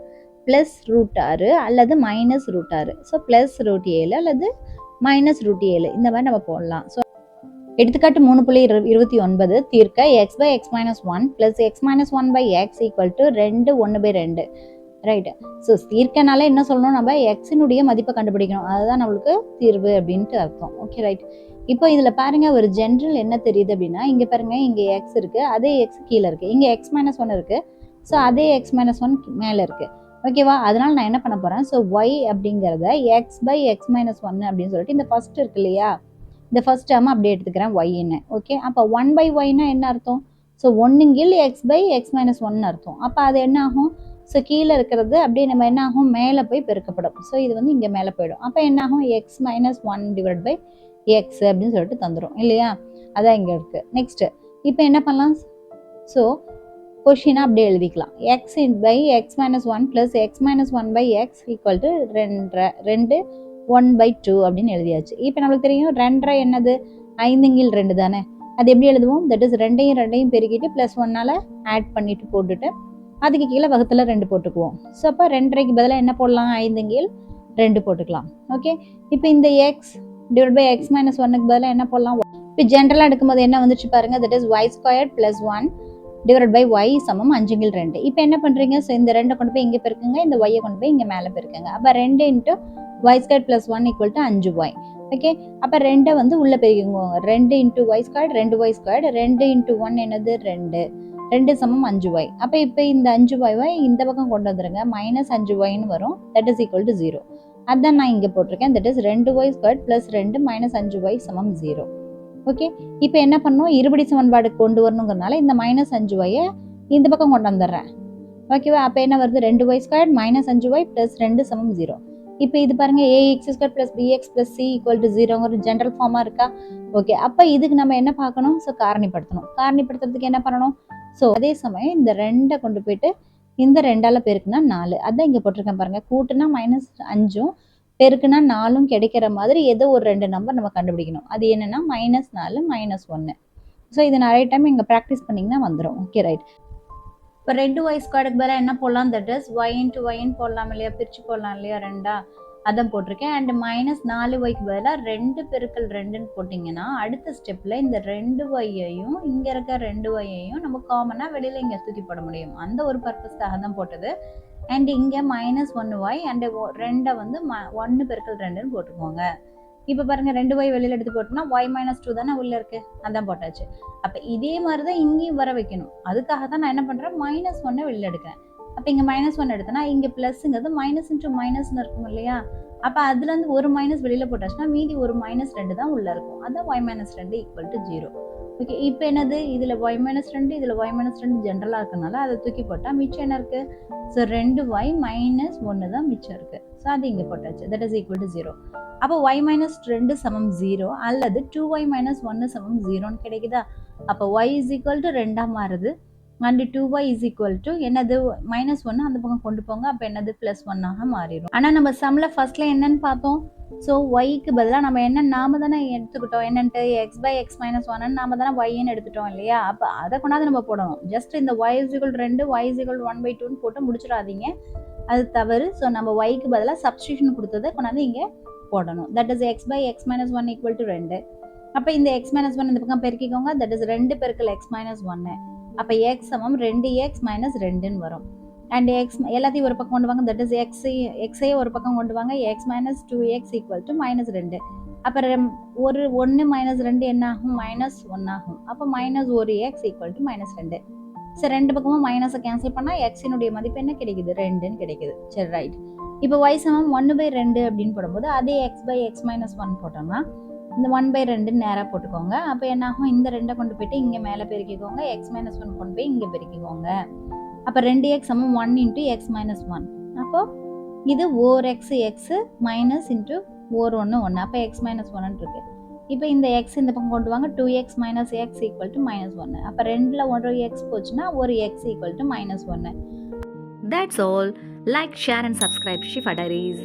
ப்ளஸ் ரூட் 6 அல்லது minus root 6. So plus root 7 அல்லது மைனஸ் ரூட் 7 இந்த மாதிரி நம்ம போடலாம். ஸோ எடுத்துக்காட்டு 3.29 தீர்க்க x by x minus 1 plus x minus 1 by x equal to 2 1/2. Right. So தீர்க்கனால என்ன சொல்லணும்? நம்ம எக்ஸினுடைய மதிப்பை கண்டுபிடிக்கணும். அதுதான் நம்மளுக்கு தீர்வு அப்படின்ட்டு அர்த்தம். Okay, right. இப்போ இதில் பாருங்க, ஒரு ஜென்ரல் என்ன தெரியுது அப்படின்னா, இங்கே பாருங்க, இங்கே எக்ஸ் இருக்கு, அதே எக்ஸ் கீழே இருக்கு. இங்கே எக்ஸ் மைனஸ் 1 இருக்கு, ஸோ அதே எக்ஸ் மைனஸ் 1 மேலே இருக்கு. ஓகேவா? அதனால நான் என்ன பண்ண போறேன்? ஸோ ஒய் அப்படிங்கிறத எக்ஸ் பை எக்ஸ் மைனஸ் 1 அப்படின்னு சொல்லிட்டு இந்த ஃபர்ஸ்ட் இருக்கு இல்லையா, இந்த ஃபர்ஸ்ட் டேர்ம் அப்படியே எடுத்துக்கிறேன் ஒய்ன்னு. ஓகே, அப்போ 1 பை ஒய்னா என்ன அர்த்தம்? So 1 x by x minus 1 அர்த்தம். அப்போ அது என்ன ஆகும்? ஸோ கீழே இருக்கிறது அப்படியே நம்ம என்ன ஆகும்? மேலே போய் பெருக்கப்படும். ஸோ இது வந்து இங்கே மேலே போயிடும். அப்போ என்ன ஆகும்? X minus 1 divide by x அப்படின்னு சொல்லிட்டு தந்துடும் இல்லையா? அதான் இங்கே இருக்கு. நெக்ஸ்ட் இப்போ என்ன பண்ணலாம்? ஸோ கொஷினை அப்படியே எழுதிக்கலாம். X by x minus 1 plus x minus 1 by x equal to 2 1/2 அப்படின்னு எழுதியாச்சு. இப்போ நம்மளுக்கு தெரியும் 2 என்னது? 5/2 தானே? அது எப்படி எழுதுவோம்? தட் இஸ் 2 பெருக்கிட்டு பிளஸ் 1 ஆட் பண்ணிட்டு போட்டுட்டு அதுக்கு கீழே வகுத்துல 2 போட்டுக்குவோம். ஸோ அப்போ 2க்கு பதிலாக என்ன போடலாம்? 5/2 போட்டுக்கலாம். ஓகே, இப்போ இந்த x divide by x minus 1க்கு பதிலாக என்ன போடலாம்? இப்போ ஜென்ரலாக எடுக்கும்போது என்ன வந்துச்சு பாருங்க, that is y square plus 1 divide by y சமம் 5/2. இப்போ என்ன பண்றீங்க? ஸோ இந்த 2 கொண்டு போய் இங்கே பெருக்குங்க, இந்த ஒய்யை கொண்டு போய் இங்கே மேலே பெருக்குங்க. அப்போ 2 into y squared plus 1 equal to 5y. Okay, அப்போ 2 வந்து உள்ள பெருக்கிக்கோங்க. 2 into y squared 2y squared 2 into 1 என்னது? 2 சமம் 5y. அப்போ இப்போ இந்த 5y இந்த பக்கம் கொண்டு வந்துருங்க, மைனஸ் 5yன்னு வரும். That is equal to 0. அதான் நான் இங்கே போட்டிருக்கேன். That is 2y squared plus 2 minus 5y சமம் 0. ஓகே, இப்போ என்ன பண்ணணும்? இருபடி சமன்பாடு கொண்டு வரணுங்கிறதுனால இந்த மைனஸ் 5yயை இந்த பக்கம் கொண்டு வந்துடுறேன். ஓகேவா? அப்போ என்ன வருது? 2y squared minus 5y plus 2 சமம் 0. இப்போ இது பாருங்க, ax square plus bx plus c equal to 0ங்கிற ஜென்ரல் ஃபார்மா இருக்கா? ஓகே, அப்போ இதுக்கு நம்ம என்ன பார்க்கணும்? ஸோ காரணிப்படுத்தணும். காரணிப்படுத்துறதுக்கு என்ன பண்ணணும்? ஸோ அதே சமயம் இந்த 2 கொண்டு போயிட்டு இந்த 2ஆல பெருக்குனா 4. அதான் இங்கே போட்டிருக்கேன் பாருங்க. கூட்டுனா மைனஸ் 5 பெருக்குனா 4 கிடைக்கிற மாதிரி ஏதோ ஒரு 2 நம்பர் நம்ம கண்டுபிடிக்கணும். அது என்னன்னா -4 -1. ஸோ இது நிறைய டைம் இங்கே ப்ராக்டிஸ் பண்ணிங்கன்னா வந்துடும். Okay, right. இப்போ 2y ஸ்கொயருக்கு பதிலாக என்ன போடலாம்? தட் இஸ் y இன்ட்டு ஒய்ன்னு போடலாம் இல்லையா? பிரித்து போடலாம் இல்லையா? 2 அதான் போட்டிருக்கேன். அண்ட் -4yக்கு பதிலாக 2 பெருக்கல் 2ன்னு போட்டிங்கன்னா அடுத்த ஸ்டெப்பில் இந்த 2yயையும் இங்கே இருக்க 2yயையும் நம்ம காமனாக வெளியில் இங்கே தூக்கி போட முடியும். அந்த ஒரு பர்பஸ்க்காக தான் போட்டது. அண்ட் இங்கே -1y அண்ட் 2 வந்து 1 பெருக்கல் 2ன்னு போட்டுக்கோங்க. இப்போ பாருங்க, 2y வெளியில் எடுத்து போட்டோம்னா y -2 தானே உள்ள இருக்கு, அதான் போட்டாச்சு. அப்போ இதே மாதிரி தான் இங்கேயும் வர வைக்கணும். அதுக்காக தான் நான் என்ன பண்ணுறேன்? -1 வெளியில் எடுக்கிறேன். அப்போ இங்கே -1 எடுத்தேன்னா இங்கே ப்ளஸ்ங்கிறது மைனஸ் இன்ட்டு மைனஸ்ன்னு இருக்கும் இல்லையா? அப்போ அதுலேருந்து ஒரு மைனஸ் வெளியில் போட்டாச்சுன்னா மீதி ஒரு -2 தான் உள்ளே இருக்கும். அதான் y -2 ஈக்குவல் டு 0. ஓகே, இப்போ என்னது? இதில் y -2 இதில் y -2 ஜென்ரலாக இருக்கனால அதை தூக்கி போட்டால் மிச்சம் என்ன இருக்குது? ஸோ 2y -1 தான் மிச்சம் இருக்குது. ஸோ அது இங்கே போட்டாச்சு. That is equal to 0. அப்போ y -2 சமம் 0 அல்லது 2y -1 சமம் 0ன்னு கிடைக்குதா? அப்போ y இஸ் ஈக்குவல் டு 2ஆக மாறுது. And 2y is equal to என்னது? -1 அந்த பக்கம் கொண்டு போங்க. அப்போ என்னது? +1ஆக மாறிடும். ஆனால் நம்ம சம்மில் ஃபர்ஸ்ட்ல என்னன்னு பார்த்தோம்? ஸோ ஒய்க்கு பதிலாக நம்ம என்ன நாம தானே எடுத்துக்கிட்டோம்? என்னன்ட்டு x பை எக்ஸ் மைனஸ் 1 நாம தானே ஒய்ன்னு எடுத்துட்டோம் இல்லையா? அப்போ அதை கொண்டாந்து நம்ம போடணும். ஜஸ்ட் இந்த y is equal 2 y is equal 1/2ன்னு போட்டு முடிச்சிடாதீங்க, அது தவறு. ஸோ நம்ம ஒய்க்கு பதிலாக சப்ஸ்டியூஷன் கொடுத்ததை கொண்டாந்து இங்கே போடணும். That is x by x minus 1 equal to 2. அப்போ இந்த எக்ஸ் மைனஸ் 1 இந்த பக்கம் பெருக்கிக்கோங்க. தட் இஸ் 2 பெருக்கல் எக்ஸ் மைனஸ் 1. அப்போ எக்ஸ் சமம் 2x மைனஸ் 2ன்னு வரும். அண்ட் எக்ஸ் எல்லாத்தையும் ஒரு பக்கம் கொண்டு வாங்க. தட் இஸ் எக்ஸையே ஒரு பக்கம் கொண்டு வாங்க. X minus 2x equal to -2. அப்புறம் ஒரு 1 மைனஸ் 2 என்ன ஆகும்? மைனஸ் 1 ஆகும். அப்போ மைனஸ் ஒரு எக்ஸ் ஈக்குவல் டு மைனஸ் 2. சரி, ரெண்டு பக்கமும் மைனஸை கேன்சல் பண்ணால் எக்ஸினுடைய மதிப்பு என்ன கிடைக்குது? 2ன்னு கிடைக்குது. சரி, ரைட். இப்போ y சமம் 1/2 அப்படின்னு போடும்போது அதே எக்ஸ் பை எக்ஸ் மைனஸ் 1 போட்டோம்னா இந்த 1/2 நேராக போட்டுக்கோங்க. அப்போ என்ன ஆகும்? இந்த 2 கொண்டு போயிட்டு இங்கே மேலே பெருக்கிக்கோங்க. எக்ஸ் மைனஸ் 1 கொண்டு போய் இங்கே பெருக்கிக்கோங்க. அப்போ 2x சமம் 1 இன்ட்டு எக்ஸ் மைனஸ் 1. அப்போ இது ஓர் எக்ஸ் மைனஸ் இன்ட்டு ஓர் 1 அப்போ எக்ஸ் மைனஸ் 1 இருக்கு. இப்போ இந்த எக்ஸ் இந்த பக்கம் கொண்டு வாங்க. 2x minus X equal to minus 1. அப்போ 2ல் ஒரு எக்ஸ் போச்சுன்னா ஒரு X equal to minus 1. That's all. Like, share and subscribe Shifa Diaries.